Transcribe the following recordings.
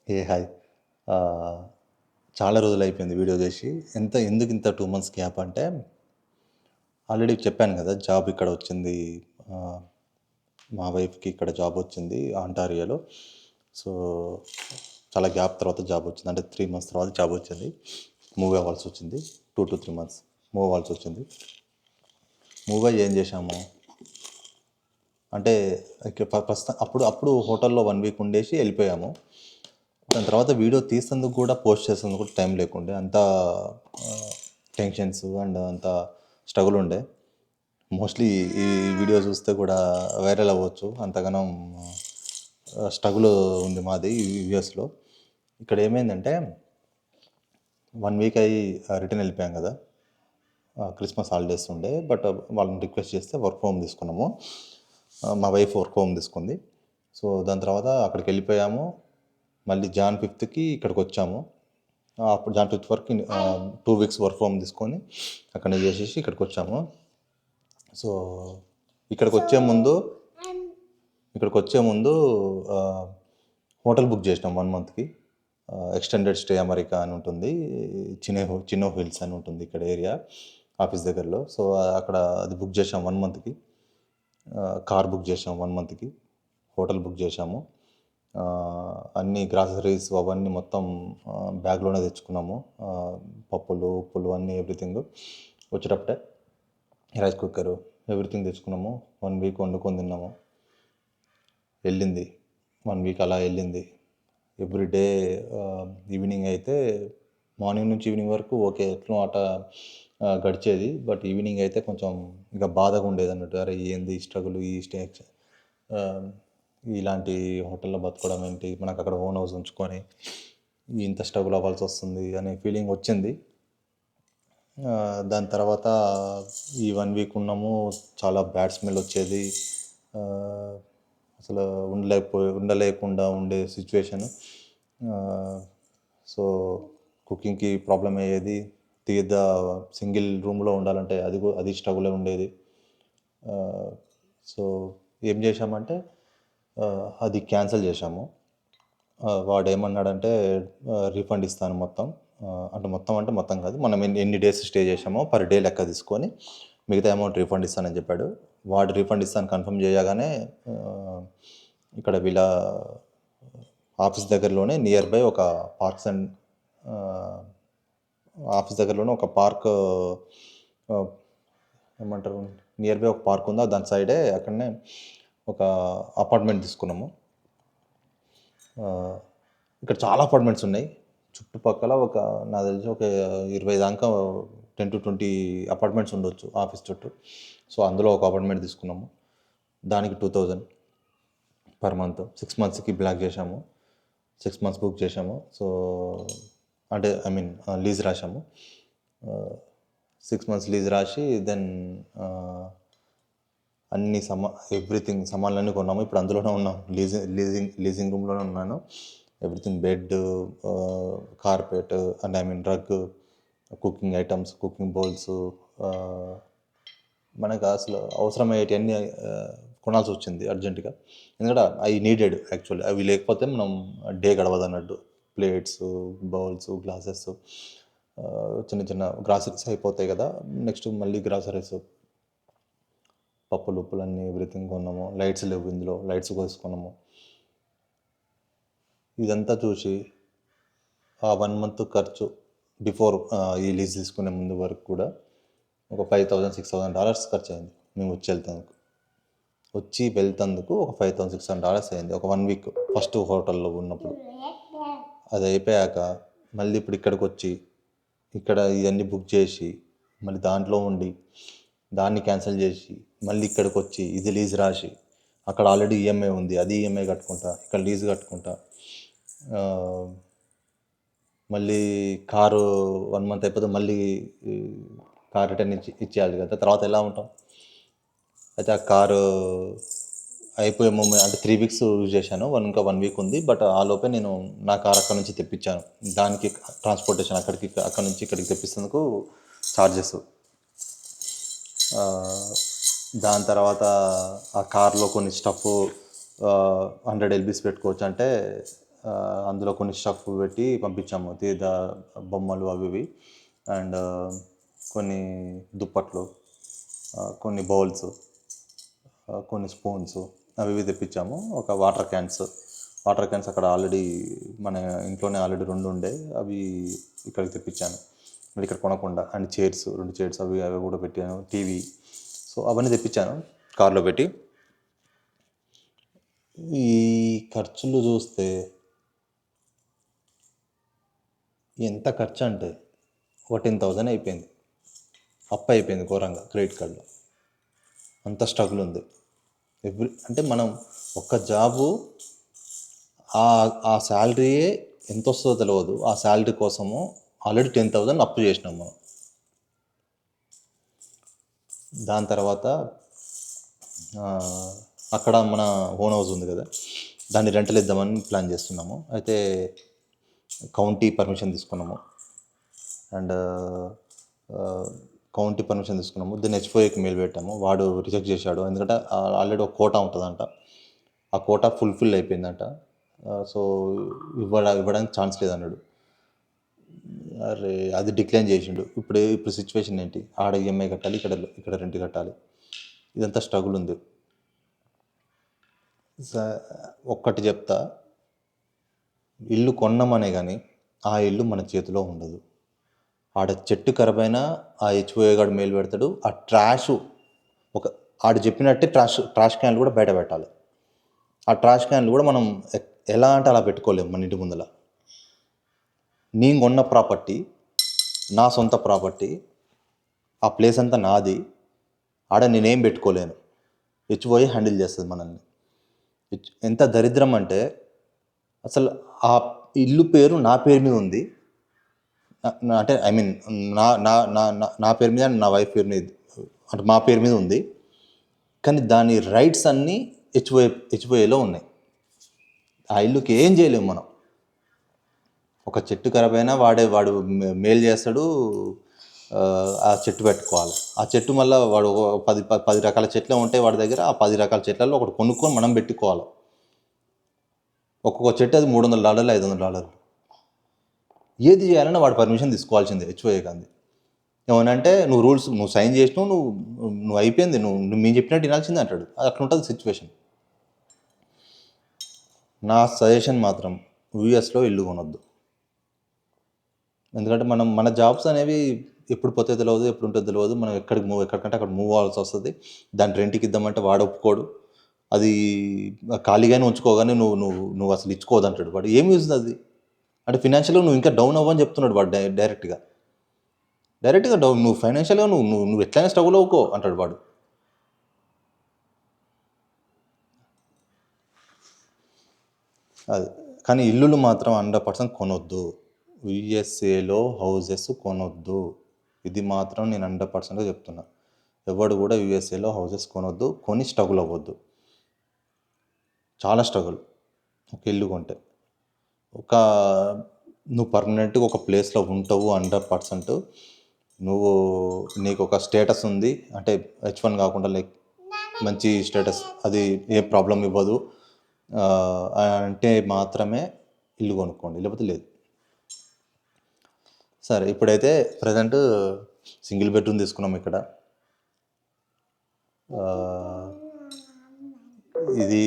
ఏ hi. ఆహ్, చాలా రోజులైపోయింది video చేసి. ఎందుకింత 2 మంత్స్ గ్యాప్ అంటే, ఆల్రెడీ చెప్పాను కదా! జాబ్ ఇక్కడ వచ్చింది. ఆహ్, మా వైఫ్‌కి ఇక్కడ జాబ్ వచ్చింది ఆంటారియోలో. సో, చాలా గ్యాప్ తర్వాత జాబ్ వచ్చింది. అంటే 3 మంత్స్ తర్వాత జాబ్ వచ్చింది. మూవ్ అవ్వాల్సొచ్చింది. 2-3 మంత్స్ మూవ్ అవ్వాల్సొచ్చింది. మూవ్ అయ్యి ఏం చేశాము అంటే, ప్రస్తుతం అప్పుడు హోటల్‌లో 1 వీక్ ఉండేసి ఎళ్ళిపోయాము. దాని తర్వాత వీడియో తీసేందుకు కూడా, పోస్ట్ చేసేందుకు కూడా టైం లేకుండే. అంతా టెన్షన్స్ అండ్ అంతా స్ట్రగుల్ ఉండే. మోస్ట్లీ ఈ వీడియో చూస్తే కూడా వైరల్ అవ్వచ్చు. అంతగానం స్ట్రగుల్ ఉంది మాది యూఎస్‌లో. ఇక్కడ ఏమైందంటే 1 వీక్ అయ్యి రిటర్న్ వెళ్ళిపోయాం కదా! క్రిస్మస్ హాలిడేస్ ఉండే. బట్ వాళ్ళని రిక్వెస్ట్ చేస్తే వర్క్ హోమ్ తీసుకున్నాము. మా వైఫ్ వర్క్ హోమ్ తీసుకుంది. సో, దాని తర్వాత అక్కడికి వెళ్ళిపోయాము. మళ్ళీ జాన్ 5థ్‌కి ఇక్కడికి వచ్చాము. అప్పుడు జాన్ 5థ్ వరకు 2 వీక్స్ వర్క్ హోమ్ తీసుకొని అక్కడనే చేసేసి ఇక్కడికి వచ్చాము. సో, ఇక్కడికి వచ్చే ముందు హోటల్ బుక్ చేసినాం 1 మంత్‌కి. ఎక్స్టెండెడ్ స్టే అమెరికా అని ఉంటుంది. చినో హిల్స్ అని ఉంటుంది ఇక్కడ ఏరియా ఆఫీస్ దగ్గరలో. సో, అక్కడ అది బుక్ చేసాం 1 మంత్‌కి. కార్ బుక్ చేసాం 1 మంత్‌కి. హోటల్ బుక్ చేసాము. అన్ని గ్రాసరీస్ అవన్నీ మొత్తం బ్యాగ్లోనే తెచ్చుకున్నాము. పప్పులు, ఉప్పులు అన్నీ ఎవ్రీథింగ్. వచ్చేటప్పుడే రైస్ కుక్కరు ఎవ్రీథింగ్ తెచ్చుకున్నాము. 1 వీక్ వండుకొని తిన్నాము. వెళ్ళింది 1 వీక్ అలా వెళ్ళింది. ఎవ్రీడే ఈవినింగ్ అయితే, మార్నింగ్ నుంచి ఈవినింగ్ వరకు ఓకే ఎట్లా అట గడిచేది. బట్ ఈవినింగ్ అయితే కొంచెం ఇక బాధగా ఉండేది అన్నట్టు. అరే ఏంది ఈ స్ట్రగుల్, ఈ స్టే ఇలాంటి హోటల్లో బతకడం ఏంటి, మనకు అక్కడ ఓన్ హౌస్ ఉంచుకొని ఇంత స్ట్రగుల్ అవ్వాల్సి వస్తుంది అనే ఫీలింగ్ వచ్చింది. దాని తర్వాత ఈ 1 వీక్ ఉన్నాము. చాలా బ్యాడ్ స్మెల్ వచ్చేది. అసలు ఉండలేకుండా ఉండే సిచ్యువేషన్. సో, కుకింగ్కి ప్రాబ్లం అయ్యేది. సింగిల్ రూమ్లో ఉండాలంటే అది స్ట్రగులే ఉండేది. సో, ఏం చేశామంటే అది క్యాన్సిల్ చేశాము. వాడు ఏమన్నాడంటే రీఫండ్ ఇస్తాను మొత్తం. అంటే మొత్తం కాదు, మనం ఎన్ని డేస్ స్టే చేసామో పర్ డే లెక్క తీసుకొని మిగతా అమౌంట్ రీఫండ్ ఇస్తానని చెప్పాడు. వాడు రీఫండ్ ఇస్తాను కన్ఫర్మ్ చేయగానే ఇక్కడ వీళ్ళ ఆఫీస్ దగ్గరలోనే నియర్ బై ఒక ఆఫీస్ దగ్గరలోనే ఒక పార్క్, ఏమంటారు, నియర్ బై ఒక పార్క్ ఉందా, దాని సైడే అక్కడనే ఒక అపార్ట్మెంట్ తీసుకున్నాము. ఇక్కడ చాలా అపార్ట్మెంట్స్ ఉన్నాయి చుట్టుపక్కల. నాకు తెలిసి ఒక 20 దాకా 10-20 అపార్ట్మెంట్స్ ఉండొచ్చు ఆఫీస్ చుట్టూ. సో, అందులో ఒక అపార్ట్మెంట్ తీసుకున్నాము. దానికి 2000 పర్ మంత్. 6 మంత్స్కి బ్లాక్ చేసాము. 6 మంత్స్ బుక్ చేసాము. సో, అంటే లీజ్ రాసాము. 6 మంత్స్ లీజ్ రాసి దెన్ అన్ని ఎవ్రీథింగ్ సామాన్లన్నీ కొన్నాము. ఇప్పుడు అందులోనే ఉన్నాం. లీజింగ్ రూమ్లోనే ఉన్నాను. Everything, bed, carpet and rug, cooking items, cooking bowls, మనకు అసలు అవసరమయ్యేటివన్నీ కొనాల్సి వచ్చింది అర్జెంటుగా. ఎందుకంటే ఐ నీడెడ్ యాక్చువల్లీ. అవి లేకపోతే మనం డే గడవదు అన్నట్టు. ప్లేట్స్, బౌల్స్, గ్లాసెస్, చిన్న చిన్న గ్రాసరీస్ అయిపోతాయి కదా. నెక్స్ట్ మళ్ళీ గ్రాసరీస్, పప్పులు ఉప్పులు అన్నీ ఎవ్రీథింగ్ కొన్నాము. లైట్స్ లేవు, ఇందులో లైట్స్ కోసుకున్నాము. ఇదంతా చూసి ఆ 1 మంత్ ఖర్చు బిఫోర్ ఈ లీజ్ తీసుకునే ముందు వరకు కూడా ఒక $5,000-6,000 ఖర్చు అయింది. మేము వచ్చి వెళ్తందుకు ఒక $5,000-6,000 అయింది. ఒక 1 వీక్ ఫస్ట్ హోటల్లో ఉన్నప్పుడు. అది అయిపోయాక మళ్ళీ ఇప్పుడు ఇక్కడికి వచ్చి ఇక్కడ ఇవన్నీ బుక్ చేసి మళ్ళీ దాంట్లో ఉండి దాన్ని క్యాన్సిల్ చేసి మళ్ళీ ఇక్కడికి వచ్చి ఇది లీజ్ రాసి, అక్కడ ఆల్రెడీ ఈఎంఐ ఉంది, అది ఈఎంఐ కట్టుకుంటా, ఇక్కడ లీజ్ కట్టుకుంటా, మళ్ళీ కారు 1 మంత్ అయిపోతే మళ్ళీ కార్ రిటర్న్ ఇచ్చేయాలి కదా. తర్వాత ఎలా ఉంటాం. అయితే ఆ కారు అయిపోయే మూమెంట్ అంటే 3 వీక్స్ యూజ్ చేశాను. ఇంకా 1 వీక్ ఉంది. బట్ ఆ లోపే నేను నా కార్ అక్కడ నుంచి తెప్పించాను. దానికి ట్రాన్స్పోర్టేషన్ అక్కడ నుంచి ఇక్కడికి తెప్పిస్తేందుకు ఛార్జెస్. దాని తర్వాత ఆ కార్లో కొన్ని స్టఫ్ 100 LBs పెట్టుకోవచ్చు అంటే అందులో కొన్ని స్టఫ్ పెట్టి పంపించాము, బొమ్మలు అవి ఇవి. అండ్ కొన్ని దుప్పట్లు, కొన్ని బౌల్స్, కొన్ని స్పూన్స్ అవి ఇవి తెప్పించాము. ఒక వాటర్ క్యాన్స్ అక్కడ ఆల్రెడీ మన ఇంట్లోనే ఆల్రెడీ 2 ఉండే, అవి ఇక్కడికి తెప్పించాను మరి ఇక్కడ కొనకుండా. అండ్ 2 చైర్స్ అవి అవి కూడా పెట్టాను, టీవీ. సో అవన్నీ తెప్పించాను కార్లో పెట్టి. ఈ ఖర్చులు చూస్తే ఎంత ఖర్చు అంటే ఒక 10,000 అయిపోయింది. అప్పు అయిపోయింది ఘోరంగా క్రెడిట్ కార్డులో. అంత స్ట్రగుల్ ఉంది. అంటే మనం ఒక్క జాబు ఆ శాలరీయే ఎంత వస్తుందో తెలియదు. ఆ శాలరీ కోసము ఆల్రెడీ 10,000 అప్పు చేసినాం మనం. దాని తర్వాత అక్కడ మన ఓన్ హౌస్ ఉంది కదా, దాన్ని రెంటల్ ఇద్దామని ప్లాన్ చేస్తున్నాము. అయితే కౌంటీ పర్మిషన్ తీసుకున్నాము. అండ్ కౌంటీ పర్మిషన్ తీసుకున్నాము. దీన్ని హెచ్ఓఏకి మెయిల్ పెట్టాము. వాడు రిజెక్ట్ చేశాడు. ఎందుకంటే ఆల్రెడీ ఒక కోటా ఉంటుందంట, ఆ కోటా ఫుల్ఫిల్ అయిపోయిందంట. సో ఇవ్వడానికి ఛాన్స్ లేదన్నాడు. అరే అది డిక్లైన్ చేసిండు. ఇప్పుడు సిచ్యువేషన్ ఏంటి? ఆడ ఈఎంఐ కట్టాలి, ఇక్కడ రెంట్ కట్టాలి. ఇదంతా స్ట్రగుల్ ఉంది. ఒక్కటి చెప్తా, ఇల్లు కొన్నామనే కానీ ఆ ఇల్లు మన చేతిలో ఉండదు. ఆడ చెట్టు ఖరాబైనా ఆ హెచ్ఓఏ గాడు మెయిల్ పెడతాడు. ఆ ట్రాష్ ఆడు చెప్పినట్టే ట్రాష్ క్యాన్లు కూడా బయట పెట్టాలి. ఆ ట్రాష్ క్యాన్లు కూడా మనం ఎలా అంటే అలా పెట్టుకోలేము మన ఇంటి ముందర. నేను కొన్న ప్రాపర్టీ, నా సొంత ప్రాపర్టీ, ఆ ప్లేస్ అంతా నాది. ఆడ నేనేం పెట్టుకోలేను. హెచ్ఓఏ హ్యాండిల్ చేస్తుంది మనల్ని. ఎంత దరిద్రం అంటే, అసలు ఆ ఇల్లు పేరు నా పేరు మీద ఉంది. అంటే ఐ మీన్ నా పేరు మీద, నా వైఫ్ పేరు మీద, అంటే మా పేరు మీద ఉంది. కానీ దాని రైట్స్ అన్నీ హెచ్ఓఏలో ఉన్నాయి. ఆ ఇల్లుకి ఏం చేయలేము మనం. ఒక చెట్టు ఖరాబ్ అయినా వాడు మెయిల్ చేస్తాడు, ఆ చెట్టు పెట్టుకోవాలి. ఆ చెట్టు మళ్ళీ వాడు 10 రకాల చెట్లు ఉంటాయి వాడి దగ్గర. ఆ 10 రకాల చెట్లలో ఒకటి కొనుక్కొని మనం పెట్టుకోవాలి. ఒక్కొక్క చెట్టు అది $300, $500. ఏది చేయాలన్నా వాడు పర్మిషన్ తీసుకోవాల్సిందే హెచ్ఓఏ కానీ. ఏమనంటే నువ్వు సైన్ చేసినావు, నువ్వు అయిపోయింది, నువ్వు మేము చెప్పినట్టు వినాల్సిందే అంటాడు. అది అట్లా ఉంటుంది సిచ్యువేషన్. నా సజెషన్ మాత్రం యూఎస్లో ఇల్లు కొనొద్దు. ఎందుకంటే మన జాబ్స్ అనేవి ఎప్పుడు పోతే తెలియదు, ఎప్పుడు ఉంటుందో తెలియదు. మనం ఎక్కడికంటే అక్కడ మూవ్ అవ్వాల్సి వస్తుంది. దాన్ని రెంట్కి ఇద్దామంటే వాడు ఒప్పుకోడు. అది ఖాళీగానే ఉంచుకోగానే నువ్వు అసలు ఇచ్చుకోవద్దంటాడు వాడు. ఏం యూజ్ అది? అంటే ఫినాన్షియల్గా నువ్వు ఇంకా డౌన్ అవ్వని చెప్తున్నాడు వాడు డైరెక్ట్గా డౌన్. నువ్వు ఫైనాన్షియల్గా నువ్వు ఎట్లయినా స్ట్రగుల్ అవ్వుకో అంటాడు వాడు. అది కానీ ఇల్లులు మాత్రం 100% కొనొద్దు. యూఎస్ఏలో హౌజెస్ కొనొద్దు. ఇది మాత్రం నేను 100% చెప్తున్నా. ఎవడు కూడా యూఎస్ఏలో హౌజెస్ కొనొద్దు. కొని స్ట్రగుల్ అవ్వద్దు. చాలా స్ట్రగుల్ ఒక ఇల్లు కొంటే. నువ్వు పర్మనెంట్గా ఒక ప్లేస్లో ఉంటావు 100%. నీకు ఒక స్టేటస్ ఉంది అంటే H1 కాకుండా లైక్ మంచి స్టేటస్, అది ఏ ప్రాబ్లం ఇవ్వదు అంటే మాత్రమే ఇల్లు కొనుక్కోండి, లేకపోతే లేదు. సరే, ఇప్పుడైతే ప్రజెంట్ సింగిల్ బెడ్రూమ్ తీసుకున్నాం ఇక్కడ. ఇది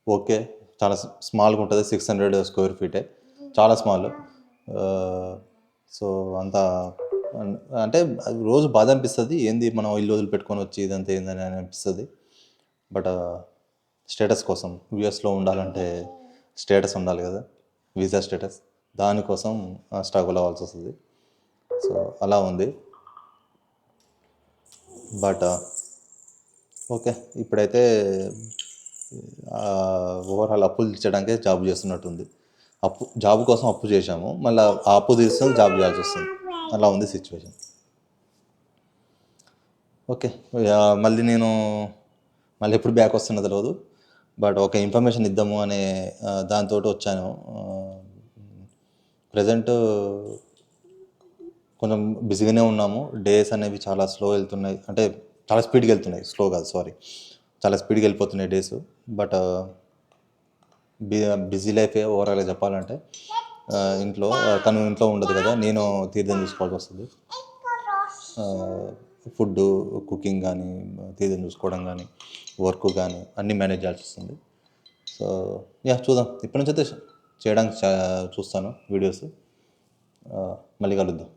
ఓకే, చాలా స్మాల్గా ఉంటుంది. 600 స్క్వేర్ ఫీటే, చాలా స్మాల్. సో అంతా అంటే రోజు బాధ అనిపిస్తుంది. ఏంది మనం ఇల్లు వదిలి పెట్టుకొని వచ్చి ఇదంతా ఏందని అనిపిస్తుంది. బట్ స్టేటస్ కోసం, యూఎస్లో ఉండాలంటే స్టేటస్ ఉండాలి కదా, వీసా స్టేటస్. దానికోసం స్ట్రగుల్ అవ్వాల్సి వస్తుంది. సో అలా ఉంది. బట్ ఓకే, ఇప్పుడైతే ఓవరాల్ అప్పులు తీర్చడానికే జాబ్ చేస్తున్నట్టుంది. జాబ్ కోసం అప్పు చేశాము, మళ్ళీ ఆ అప్పు తీర్చడం జాబ్ చేయాల్సి వస్తుంది. అలా ఉంది సిచ్యువేషన్. ఓకే, మళ్ళీ ఎప్పుడు బ్యాక్ వస్తున్నా తెలియదు. బట్ ఒక ఇన్ఫర్మేషన్ ఇద్దాము అనే దాంతో వచ్చాను. ప్రజెంట్ కొంచెం బిజీగానే ఉన్నాము. డేస్ అనేవి చాలా స్లో వెళ్తున్నాయి, అంటే చాలా స్పీడ్గా వెళ్తున్నాయి. స్లో కాదు, సారీ, చాలా స్పీడ్గా వెళ్ళిపోతున్నాయి డేస్. బట్ బి బిజీ లైఫే ఓవరాల్‌గా చెప్పాలంటే. ఇంట్లో తను ఇంట్లో ఉండదు కదా! నేను తీర్థం తీసుకోవాల్సొస్తది. ఫుడ్డు, కుకింగ్ గానీ, తీర్థం చూసుకోవడం గానీ, వర్క్ గానీ అన్నీ మేనేజ్ చేయాల్సొస్తుంది. సో, చూద్దాం. ఇప్పటి నుంచైతే చేయడానికి చూస్తాను వీడియోస్. మళ్ళీ కలుద్దాం.